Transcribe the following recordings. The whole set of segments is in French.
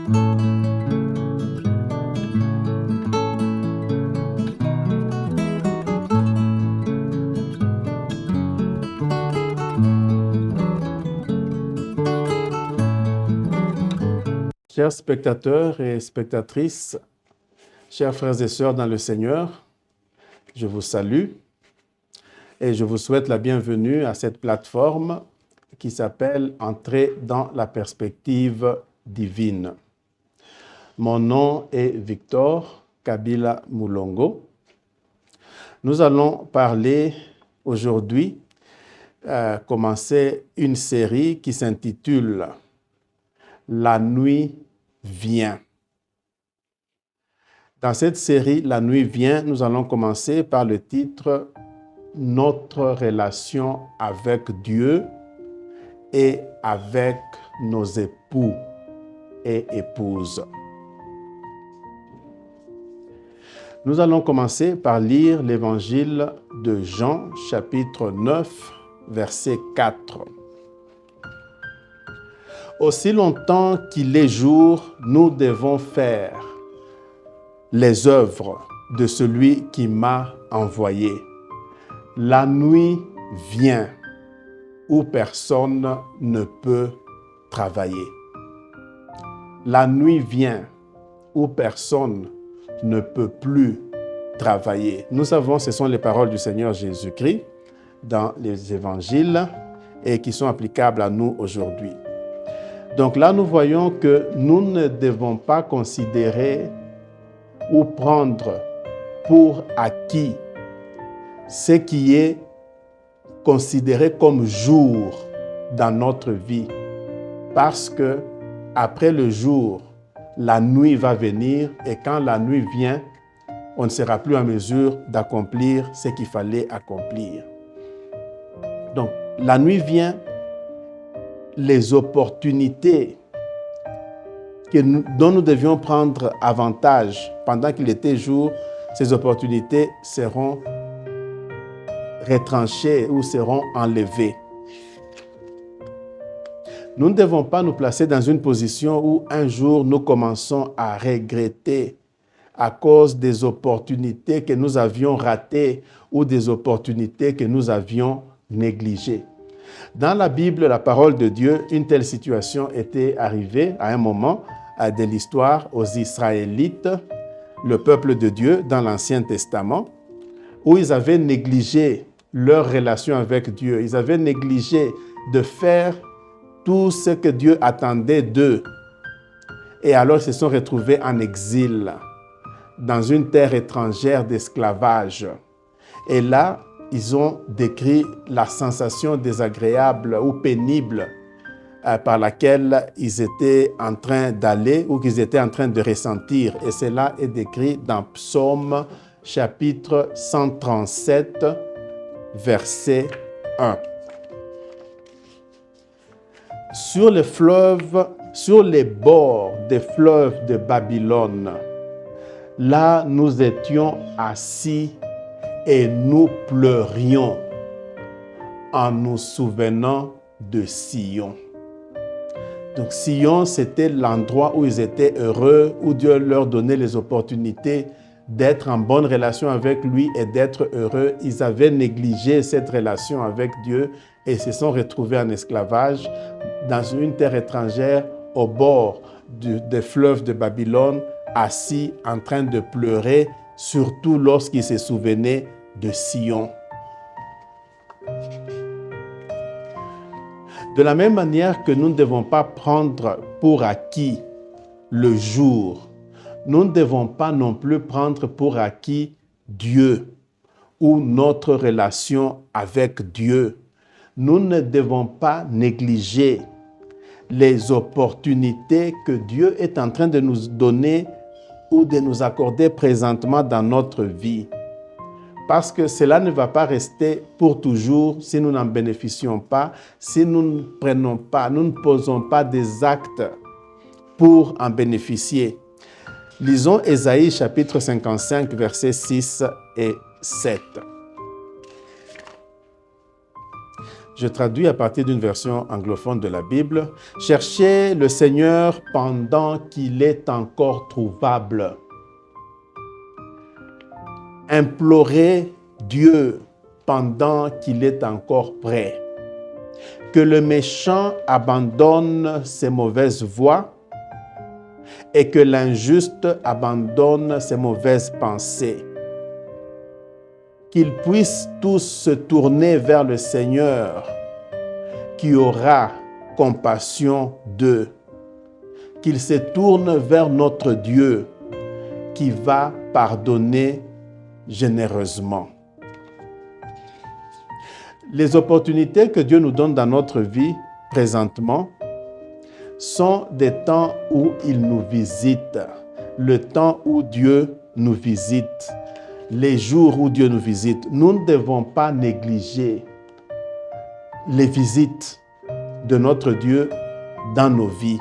Chers spectateurs et spectatrices, chers frères et sœurs dans le Seigneur, je vous salue et je vous souhaite la bienvenue à cette plateforme qui s'appelle « Entrer dans la perspective divine ». Mon nom est Victor Kabila Mulongo. Nous allons parler aujourd'hui, commencer une série qui s'intitule « La nuit vient ». Dans cette série, La nuit vient, nous allons commencer par le titre « Notre relation avec Dieu et avec nos époux et épouses ». Nous allons commencer par lire l'évangile de Jean, chapitre 9, verset 4. Aussi longtemps qu'il est jour, nous devons faire les œuvres de celui qui m'a envoyé. La nuit vient où personne ne peut travailler. La nuit vient où personne ne peut plus travailler. Nous savons, ce sont les paroles du Seigneur Jésus-Christ dans les évangiles et qui sont applicables à nous aujourd'hui. Donc là, nous voyons que nous ne devons pas considérer ou prendre pour acquis ce qui est considéré comme jour dans notre vie. Parce que après le jour, la nuit va venir et quand la nuit vient, on ne sera plus en mesure d'accomplir ce qu'il fallait accomplir. Donc, la nuit vient, les opportunités dont nous devions prendre avantage pendant qu'il était jour, ces opportunités seront retranchées ou seront enlevées. Nous ne devons pas nous placer dans une position où un jour nous commençons à regretter à cause des opportunités que nous avions ratées ou des opportunités que nous avions négligées. Dans la Bible, la parole de Dieu, une telle situation était arrivée à un moment de l'histoire aux Israélites, le peuple de Dieu dans l'Ancien Testament, où ils avaient négligé leur relation avec Dieu. Ils avaient négligé de faire tout ce que Dieu attendait d'eux. Et alors, ils se sont retrouvés en exil, dans une terre étrangère d'esclavage. Et là, ils ont décrit la sensation désagréable ou pénible par laquelle ils étaient en train d'aller ou qu'ils étaient en train de ressentir. Et cela est décrit dans Psaume chapitre 137, verset 1. Sur les fleuves, sur les bords des fleuves de Babylone, là nous étions assis et nous pleurions en nous souvenant de Sion. Donc Sion, c'était l'endroit où ils étaient heureux, où Dieu leur donnait les opportunités d'être en bonne relation avec lui et d'être heureux. Ils avaient négligé cette relation avec Dieu et se sont retrouvés en esclavage dans une terre étrangère au bord des fleuves de Babylone, assis en train de pleurer, surtout lorsqu'ils se souvenaient de Sion. De la même manière que nous ne devons pas prendre pour acquis le jour, nous ne devons pas non plus prendre pour acquis Dieu ou notre relation avec Dieu. Nous ne devons pas négliger les opportunités que Dieu est en train de nous donner ou de nous accorder présentement dans notre vie. Parce que cela ne va pas rester pour toujours si nous n'en bénéficions pas, si nous ne prenons pas, nous ne posons pas des actes pour en bénéficier. Lisons Ésaïe chapitre 55, versets 6 et 7. Je traduis à partir d'une version anglophone de la Bible. Cherchez le Seigneur pendant qu'il est encore trouvable. Implorez Dieu pendant qu'il est encore prêt. Que le méchant abandonne ses mauvaises voies et que l'injuste abandonne ses mauvaises pensées. Qu'ils puissent tous se tourner vers le Seigneur qui aura compassion d'eux. Qu'ils se tournent vers notre Dieu qui va pardonner généreusement. Les opportunités que Dieu nous donne dans notre vie présentement sont des temps où il nous visite. Le temps où Dieu nous visite. Les jours où Dieu nous visite. Nous ne devons pas négliger les visites de notre Dieu dans nos vies.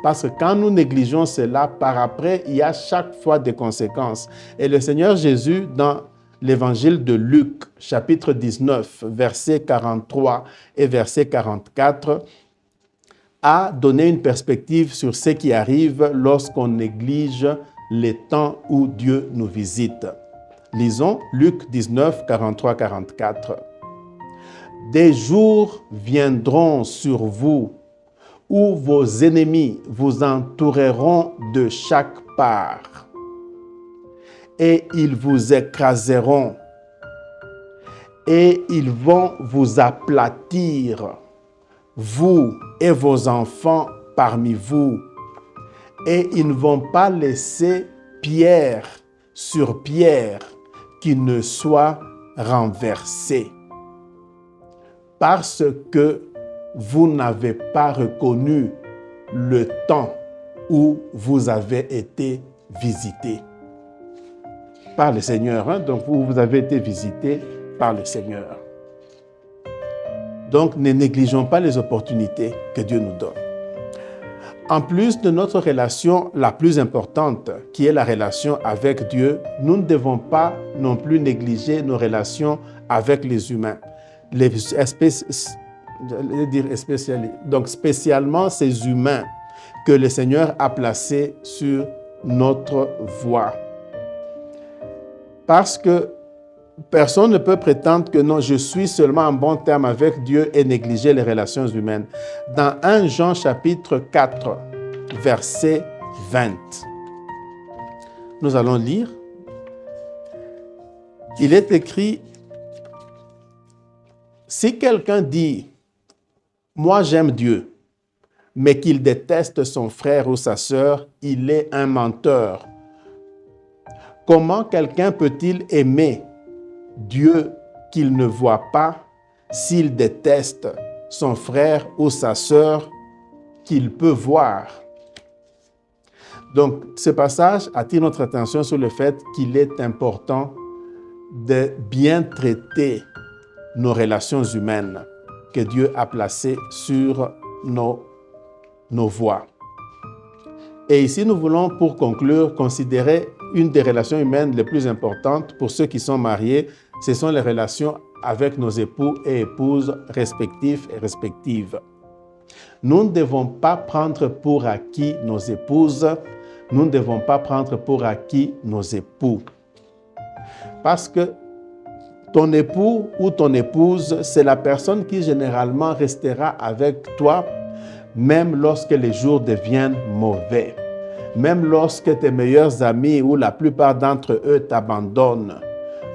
Parce que quand nous négligeons cela, par après, il y a chaque fois des conséquences. Et le Seigneur Jésus, dans l'évangile de Luc, chapitre 19, versets 43 et verset 44, a donné une perspective sur ce qui arrive lorsqu'on néglige les temps où Dieu nous visite. Lisons Luc 19, 43, 44. Des jours viendront sur vous où vos ennemis vous entoureront de chaque part et ils vous écraseront et ils vont vous aplatir, vous et vos enfants parmi vous, et ils ne vont pas laisser pierre sur pierre qui ne soit renversée, parce que vous n'avez pas reconnu le temps où vous avez été visité par le Seigneur. Donc, vous avez été visité par le Seigneur. Donc, ne négligeons pas les opportunités que Dieu nous donne. En plus de notre relation la plus importante, qui est la relation avec Dieu, nous ne devons pas non plus négliger nos relations avec les humains. Donc, spécialement ces humains que le Seigneur a placés sur notre voie. Parce que personne ne peut prétendre que non, je suis seulement en bon terme avec Dieu et négliger les relations humaines. Dans 1 Jean chapitre 4, verset 20, nous allons lire. Il est écrit, si quelqu'un dit, moi j'aime Dieu, mais qu'il déteste son frère ou sa sœur, il est un menteur. Comment quelqu'un peut-il aimer Dieu qu'il ne voit pas s'il déteste son frère ou sa sœur qu'il peut voir? Donc, ce passage attire notre attention sur le fait qu'il est important de bien traiter nos relations humaines que Dieu a placées sur nos voies. Et ici, nous voulons, pour conclure, considérer une des relations humaines les plus importantes pour ceux qui sont mariés. Ce sont les relations avec nos époux et épouses respectifs et respectives. Nous ne devons pas prendre pour acquis nos épouses. Nous ne devons pas prendre pour acquis nos époux. Parce que ton époux ou ton épouse, c'est la personne qui généralement restera avec toi même lorsque les jours deviennent mauvais, même lorsque tes meilleurs amis ou la plupart d'entre eux t'abandonnent.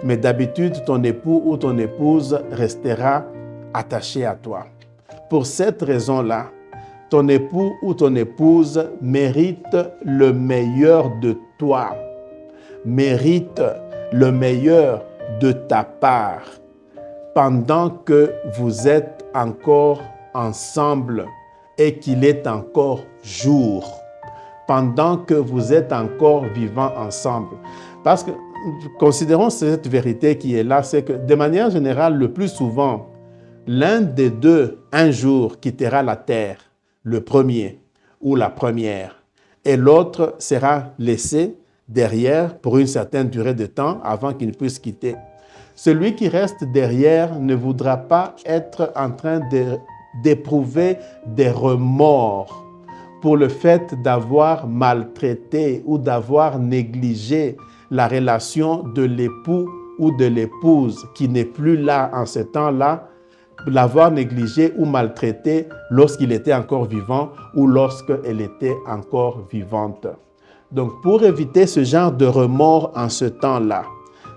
Mais d'habitude, ton époux ou ton épouse restera attaché à toi. Pour cette raison-là, ton époux ou ton épouse mérite le meilleur de toi, mérite le meilleur de ta part pendant que vous êtes encore ensemble et qu'il est encore jour, pendant que vous êtes encore vivants ensemble. Parce que, considérons cette vérité qui est là, c'est que de manière générale, le plus souvent, l'un des deux, un jour, quittera la terre, le premier ou la première, et l'autre sera laissé derrière pour une certaine durée de temps avant qu'il ne puisse quitter. Celui qui reste derrière ne voudra pas être en train d'éprouver des remords pour le fait d'avoir maltraité ou d'avoir négligé la relation de l'époux ou de l'épouse qui n'est plus là en ce temps-là, l'avoir négligé ou maltraité lorsqu'il était encore vivant ou lorsqu'elle était encore vivante. Donc, pour éviter ce genre de remords en ce temps-là,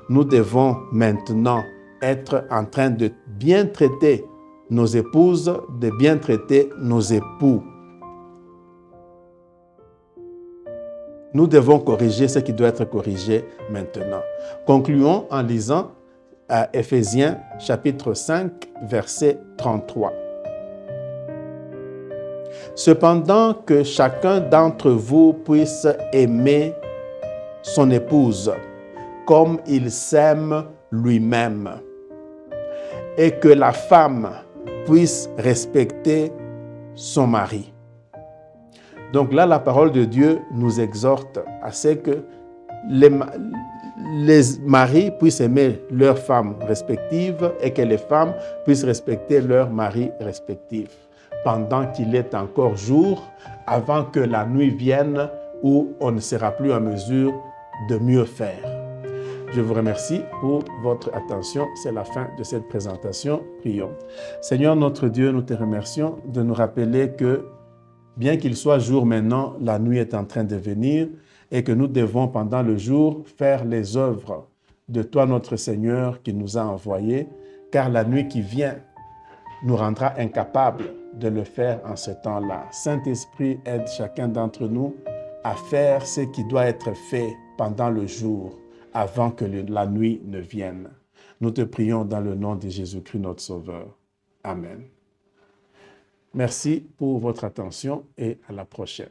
nous devons maintenant être en train de bien traiter nos épouses, de bien traiter nos époux. Nous devons corriger ce qui doit être corrigé maintenant. Concluons en lisant à Éphésiens chapitre 5, verset 33. Cependant que chacun d'entre vous puisse aimer son épouse comme il s'aime lui-même, et que la femme puisse respecter son mari. Donc là, la parole de Dieu nous exhorte à ce que les maris puissent aimer leurs femmes respectives et que les femmes puissent respecter leurs maris respectifs pendant qu'il est encore jour, avant que la nuit vienne où on ne sera plus en mesure de mieux faire. Je vous remercie pour votre attention. C'est la fin de cette présentation. Prions. Seigneur notre Dieu, nous te remercions de nous rappeler que bien qu'il soit jour maintenant, la nuit est en train de venir et que nous devons pendant le jour faire les œuvres de toi notre Seigneur qui nous a envoyés, car la nuit qui vient nous rendra incapables de le faire en ce temps-là. Saint-Esprit, aide chacun d'entre nous à faire ce qui doit être fait pendant le jour, avant que la nuit ne vienne. Nous te prions dans le nom de Jésus-Christ, notre Sauveur. Amen. Merci pour votre attention et à la prochaine.